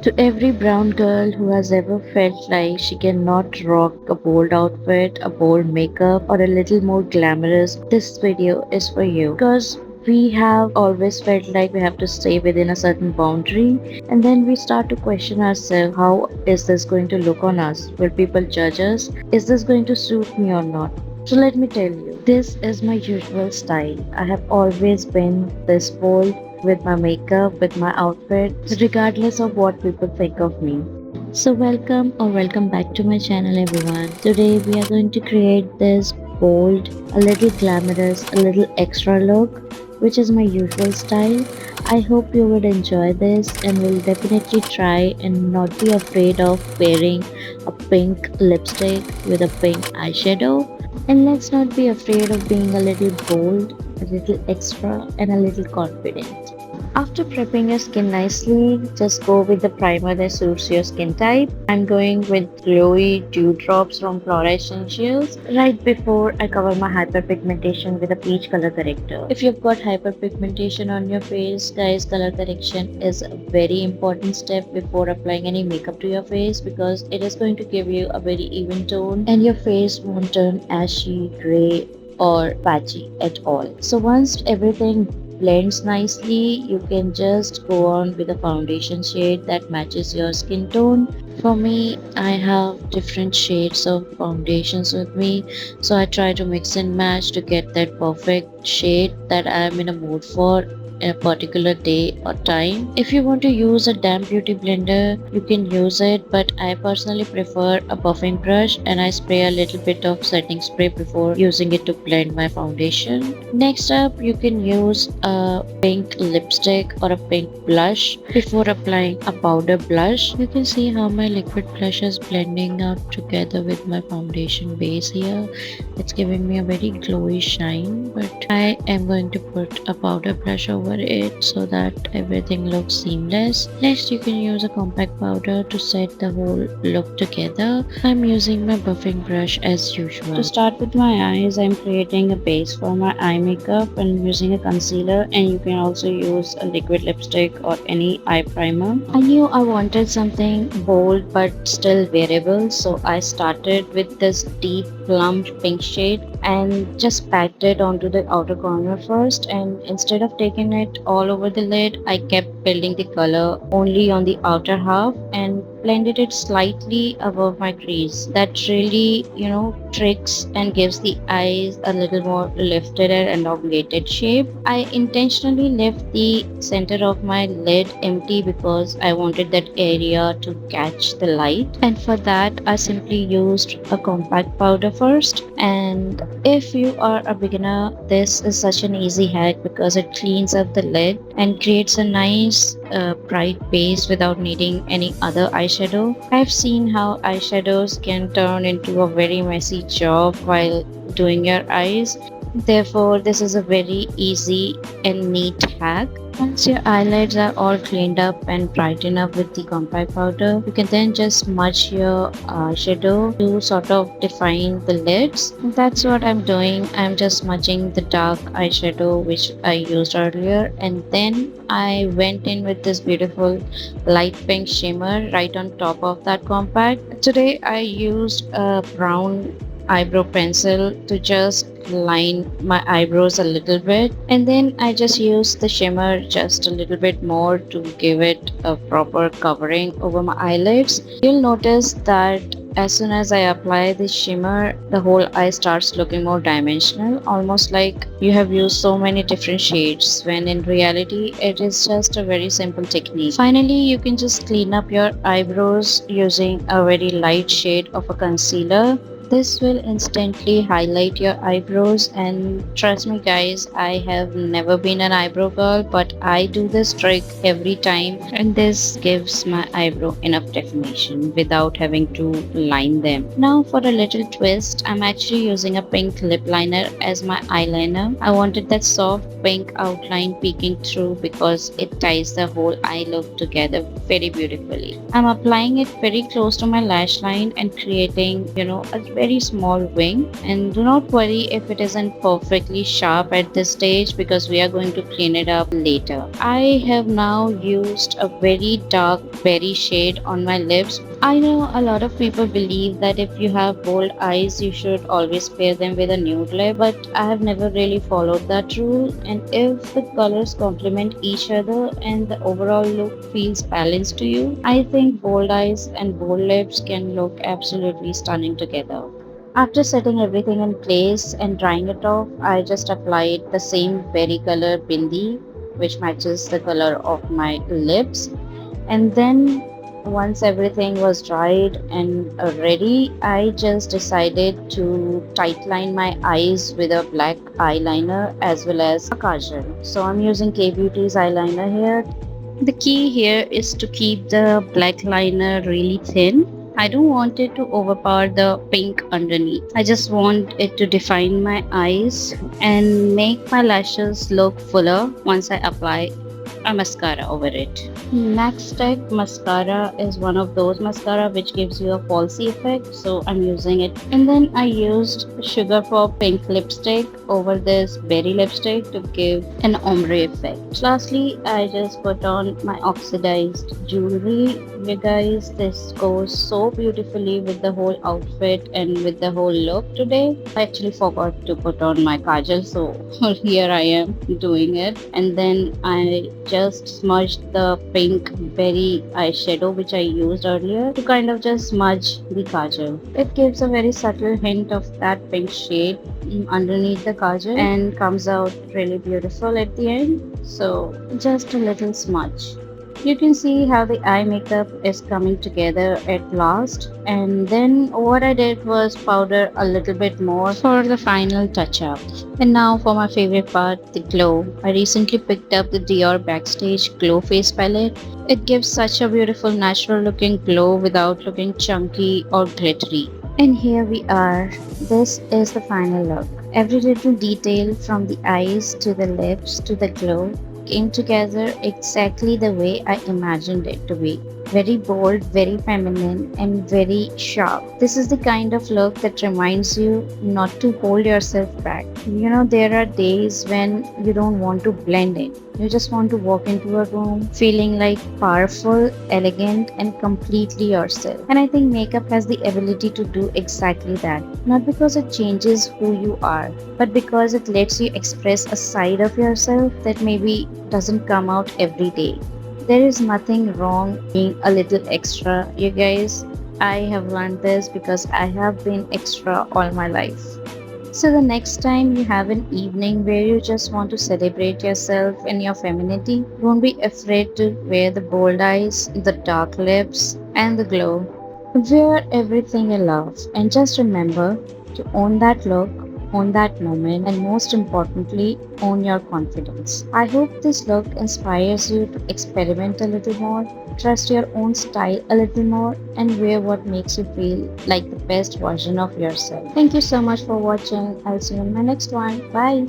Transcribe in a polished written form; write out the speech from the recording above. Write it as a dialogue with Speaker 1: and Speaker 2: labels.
Speaker 1: To every brown girl who has ever felt like she cannot rock a bold outfit, a bold makeup, or a little more glamorous, this video is for you. Because we have always felt like we have to stay within a certain boundary, and then we start to question ourselves, how is this going to look on us? Will people judge us? Is this going to suit me or not? So let me tell you, this is my usual style. I have always been this bold with my makeup, with my outfit, regardless of what people think of me. So, welcome back to my channel, everyone. Today, we are going to create this bold, a little glamorous, a little extra look, which is my usual style. I hope you would enjoy this and will definitely try and not be afraid of wearing a pink lipstick with a pink eyeshadow. And let's not be afraid of being a little bold, a little extra, and a little confident. After prepping your skin nicely, just go with the primer that suits your skin type. I'm going with glowy dewdrops from Flora Essentials right before I cover my hyperpigmentation with a peach color corrector. If you've got hyperpigmentation on your face, guys, color correction is a very important step before applying any makeup to your face because it is going to give you a very even tone and your face won't turn ashy, gray, or patchy at all. So once everything blends nicely, you can just go on with a foundation shade that matches your skin tone. For me, I have different shades of foundations with me, so I try to mix and match to get that perfect shade that I am in a mood for in a particular day or time. If you want to use a damp beauty blender, you can use it, but I personally prefer a buffing brush and I spray a little bit of setting spray before using it to blend my foundation. Next up, you can use a pink lipstick or a pink blush before applying a powder blush. You can see how my liquid blush is blending out together with my foundation base here. It's giving me a very glowy shine, but I am going to put a powder brush over it so that everything looks seamless. Next, you can use a compact powder to set the whole look together. I'm using my buffing brush as usual. To start with my eyes, I'm creating a base for my eye makeup and using a concealer, and you can also use a liquid lipstick or any eye primer. I knew I wanted something bold but still wearable, so I started with this deep plum pink shade and just packed it onto the outer corner first, and instead of taking it all over the lid, I kept building the color only on the outer half and blended it slightly above my crease. That really, tricks and gives the eyes a little more lifted and elongated shape. I intentionally left the center of my lid empty because I wanted that area to catch the light, and for that I simply used a compact powder first. And if you are a beginner, this is such an easy hack because it cleans up the lid and creates a nice bright base without needing any other eyeshadow. I've seen how eyeshadows can turn into a very messy job while doing your eyes. Therefore, this is a very easy and neat hack. Once your eyelids are all cleaned up and brightened up with the compact powder, you can then just smudge your eyeshadow to sort of define the lids. That's what I'm doing. I'm just smudging the dark eyeshadow which I used earlier, and then I went in with this beautiful light pink shimmer right on top of that compact. Today I used a brown eyebrow pencil to just line my eyebrows a little bit, and then I just use the shimmer just a little bit more to give it a proper covering over my eyelids. You'll notice that as soon as I apply this shimmer, the whole eye starts looking more dimensional, almost like you have used so many different shades, when in reality it is just a very simple technique. Finally, you can just clean up your eyebrows using a very light shade of a concealer. This will instantly highlight your eyebrows, and trust me guys, I have never been an eyebrow girl, but I do this trick every time, and this gives my eyebrow enough definition without having to line them. Now for a little twist, I'm actually using a pink lip liner as my eyeliner. I wanted that soft pink outline peeking through because it ties the whole eye look together very beautifully. I'm applying it very close to my lash line and creating, a very small wing. And do not worry if it isn't perfectly sharp at this stage because we are going to clean it up later. I have now used a very dark berry shade on my lips. I know a lot of people believe that if you have bold eyes, you should always pair them with a nude lip, but I have never really followed that rule. And if the colors complement each other and the overall look feels balanced to you, I think bold eyes and bold lips can look absolutely stunning together. After setting everything in place and drying it off, I just applied the same berry color bindi, which matches the color of my lips. And then once everything was dried and ready, I just decided to tightline my eyes with a black eyeliner as well as a kajal. So I'm using K Beauty's eyeliner here. The key here is to keep the black liner really thin. I don't want it to overpower the pink underneath. I just want it to define my eyes and make my lashes look fuller once I apply a mascara over it. Max Tech mascara is one of those mascara which gives you a falsy effect, so I'm using it. And then I used Sugar for Pink lipstick over this berry lipstick to give an ombre effect. Lastly, I just put on my oxidized jewelry. You guys, this goes so beautifully with the whole outfit and with the whole look today. I actually forgot to put on my kajal, so here I am doing it. And then I just smudged the pink berry eyeshadow which I used earlier to kind of just smudge the kajal. It gives a very subtle hint of that pink shade underneath the kajal and comes out really beautiful at the end. So just a little smudge. You can see how the eye makeup is coming together at last, and then what I did was powder a little bit more for the final touch up. And now for my favorite part, the glow. I recently picked up the Dior Backstage Glow Face Palette. It gives such a beautiful natural looking glow without looking chunky or glittery. And here we are. This is the final look. Every little detail from the eyes to the lips to the glow came together exactly the way I imagined it to be. Very bold, very feminine, and very sharp. This is the kind of look that reminds you not to hold yourself back. You know, there are days when you don't want to blend in. You just want to walk into a room feeling like powerful, elegant, and completely yourself. And I think makeup has the ability to do exactly that. Not because it changes who you are, but because it lets you express a side of yourself that maybe doesn't come out every day. There is nothing wrong being a little extra, you guys. I have learned this because I have been extra all my life. So, the next time you have an evening where you just want to celebrate yourself and your femininity, don't be afraid to wear the bold eyes, the dark lips, and the glow. Wear everything you love, and just remember to own that look, own that moment, and most importantly, own your confidence. I hope this look inspires you to experiment a little more, trust your own style a little more, and wear what makes you feel like the best version of yourself. Thank you so much for watching. I'll see you in my next one. Bye.